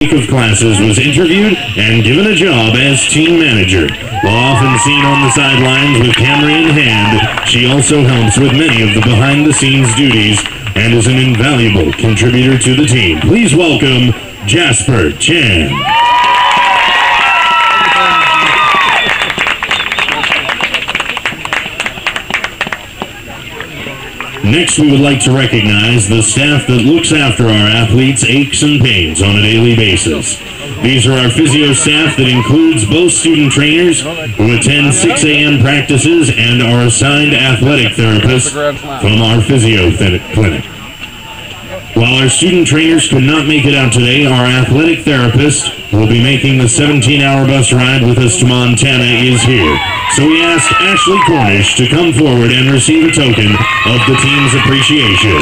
of classes was interviewed and given a job as team manager. While often seen on the sidelines with camera in hand, she also helps with many of the behind-the-scenes duties and is an invaluable contributor to the team. Please welcome Jasper Chan. Next, we would like to recognize the staff that looks after our athletes' aches and pains on a daily basis. These are our physio staff that includes both student trainers who attend 6 a.m. practices and are assigned athletic therapists from our physio clinic. While our student trainers could not make it out today, our athletic therapist who will be making the 17-hour bus ride with us to Montana is here. So we asked Ashley Cornish to come forward and receive a token of the team's appreciation.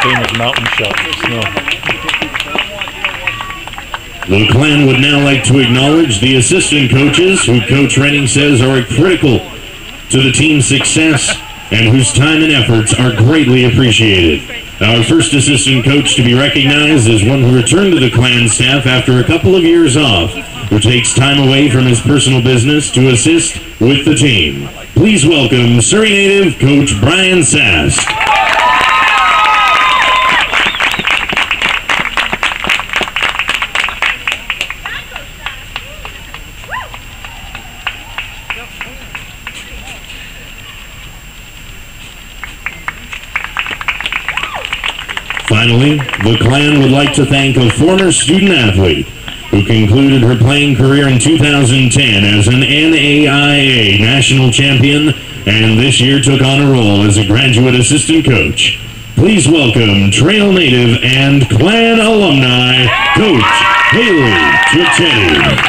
Famous mountain shot for snow. The Clan would now like to acknowledge the assistant coaches who Coach Rennie says are critical to the team's success and whose time and efforts are greatly appreciated. Our first assistant coach to be recognized is one who returned to the Clan staff after a couple of years off, who takes time away from his personal business to assist with the team. Please welcome Surrey native Coach Brian Sask. Finally, the Clan would like to thank a former student athlete who concluded her playing career in 2010 as an NAIA national champion and this year took on a role as a graduate assistant coach. Please welcome Trail native and Clan alumni, Coach Haley Chichetti.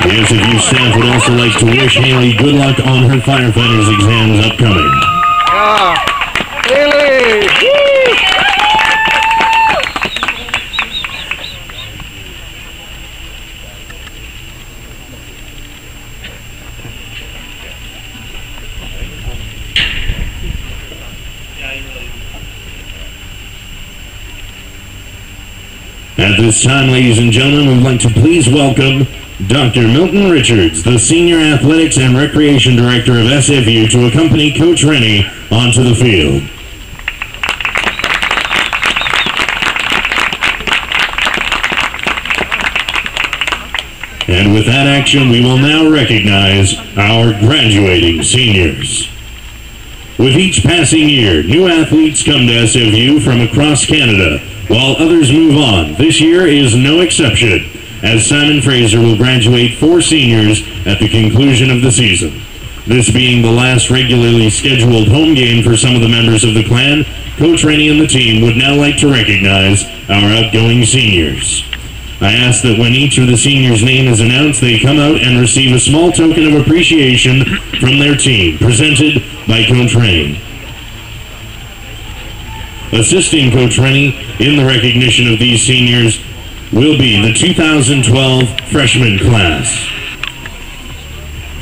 The SFU staff would also like to wish Haley good luck on her firefighter's exams upcoming. Haley! At this time, ladies and gentlemen, we'd like to please welcome Dr. Milton Richards, the Senior Athletics and Recreation Director of SFU, to accompany Coach Rennie onto the field. And with that action, we will now recognize our graduating seniors. With each passing year, new athletes come to SFU from across Canada, while others move on. This year is no exception, as Simon Fraser will graduate 4 seniors at the conclusion of the season. This being the last regularly scheduled home game for some of the members of the Clan, Coach Rennie and the team would now like to recognize our outgoing seniors. I ask that when each of the seniors' name is announced, they come out and receive a small token of appreciation from their team, presented by Coach Rennie. Assisting Coach Rennie in the recognition of these seniors will be the 2012 freshman class,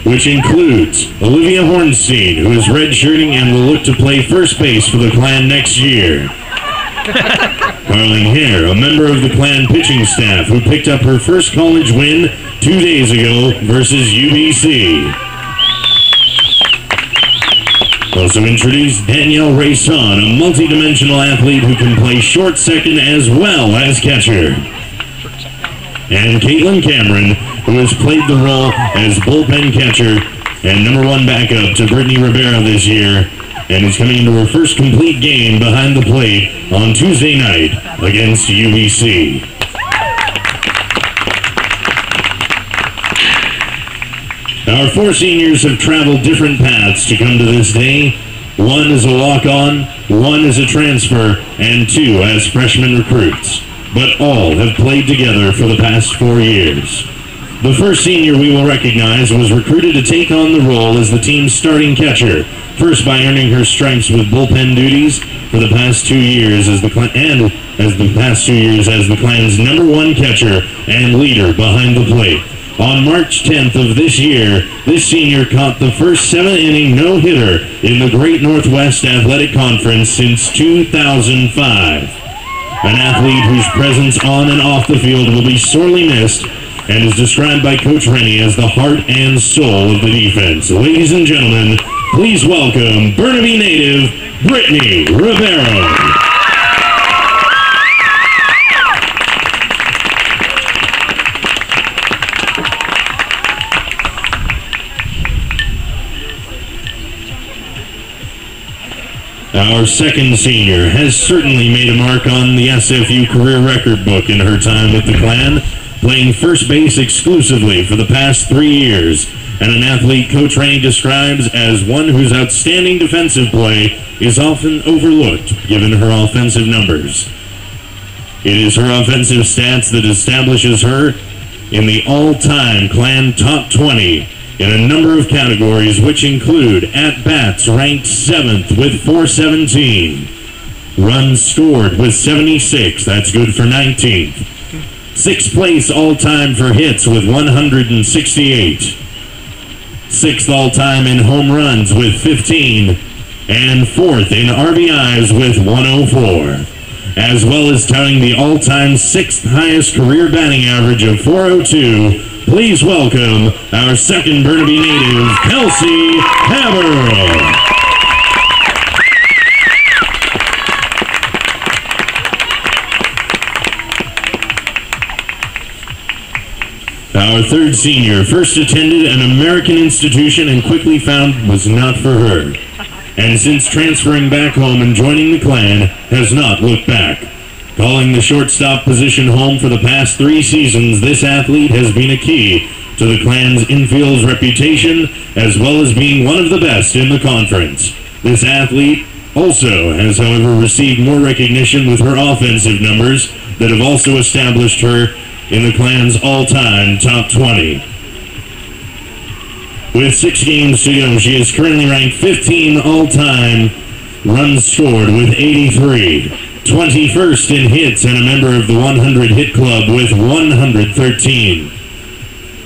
which includes Olivia Hornstein, who is redshirting and will look to play first base for the Clan next year. Carling Hare, a member of the Clan pitching staff who picked up her first college win 2 days ago versus UBC. Also introduce Danielle Rayson, a multi-dimensional athlete who can play short second as well as catcher. And Caitlin Cameron, who has played the role as bullpen catcher and #1 backup to Brittany Ribeiro this year, and is coming into her first complete game behind the plate on Tuesday night against UBC. Our 4 seniors have traveled different paths to come to this day. 1 is a walk-on, 1 is a transfer, and 2 as freshman recruits. But all have played together for the past 4 years. The first senior we will recognize was recruited to take on the role as the team's starting catcher, first by earning her stripes with bullpen duties, for the past 2 years as the Clan's #1 catcher and leader behind the plate. On March 10th of this year, this senior caught the first 7-inning no-hitter in the Great Northwest Athletic Conference since 2005. An athlete whose presence on and off the field will be sorely missed and is described by Coach Rennie as the heart and soul of the defense. Ladies and gentlemen, please welcome Burnaby native Brittany Ribeiro. Our second senior has certainly made a mark on the SFU career record book in her time with the Clan, playing first base exclusively for the past 3 years, and an athlete Coach Rennie describes as one whose outstanding defensive play is often overlooked given her offensive numbers. It is her offensive stats that establishes her in the all-time Clan top 20 in a number of categories, which include at-bats ranked 7th with 417, runs scored with 76, that's good for 19th, 6th place all-time for hits with 168, 6th all-time in home runs with 15, and 4th in RBIs with 104, as well as touting the all-time 6th highest career batting average of 402. Please welcome our second Burnaby native, Kelsey Haberl. Our third senior first attended an American institution and quickly found was not for her. And since transferring back home and joining the Clan, has not looked back. Calling the shortstop position home for the past 3 seasons, this athlete has been a key to the Clan's infield's reputation, as well as being one of the best in the conference. This athlete also has, however, received more recognition with her offensive numbers that have also established her in the Clan's all-time top 20. With 6 games to go, she is currently ranked 15 all-time runs scored with 83. 21st in hits and a member of the 100 hit club with 113.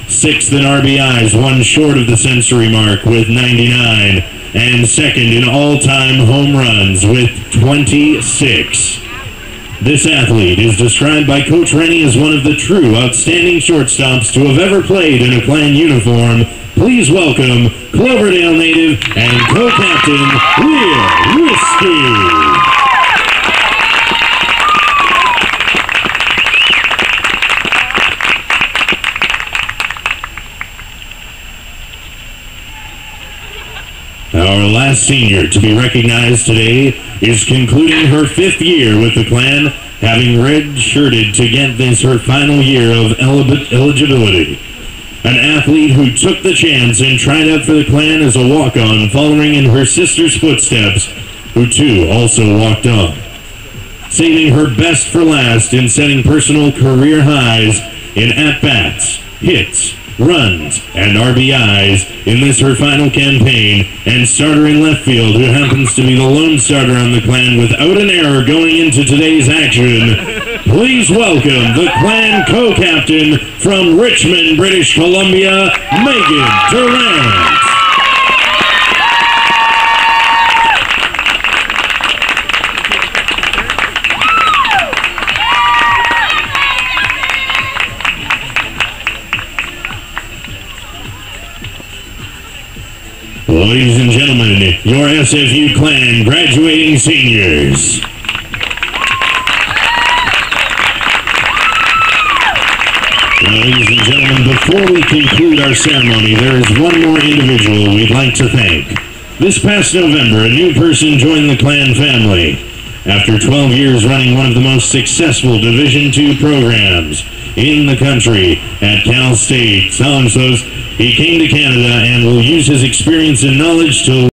6th in RBIs, 1 short of the century mark with 99. And 2nd in all-time home runs with 26. This athlete is described by Coach Rennie as one of the true outstanding shortstops to have ever played in a Clan uniform. Please welcome Cloverdale native and co-captain Leah Riske. Our last senior to be recognized today is concluding her 5th year with the Clan, having red-shirted to get this her final year of eligibility. An athlete who took the chance and tried out for the Clan as a walk-on, following in her sister's footsteps, who too also walked on. Saving her best for last in setting personal career highs in at-bats, hits, runs, and RBIs in this her final campaign, and starter in left field, who happens to be the lone starter on the Clan without an error going into today's action. Please welcome the Clan co-captain from Richmond, British Columbia, Durrant. Ladies and gentlemen, your SFU Clan graduating seniors. Ladies and gentlemen, before we conclude our ceremony, there is one more individual we'd like to thank. This past November, a new person joined the Clan family. After 12 years running one of the most successful Division II programs in the country at Cal State, he came to Canada and will use his experience and knowledge to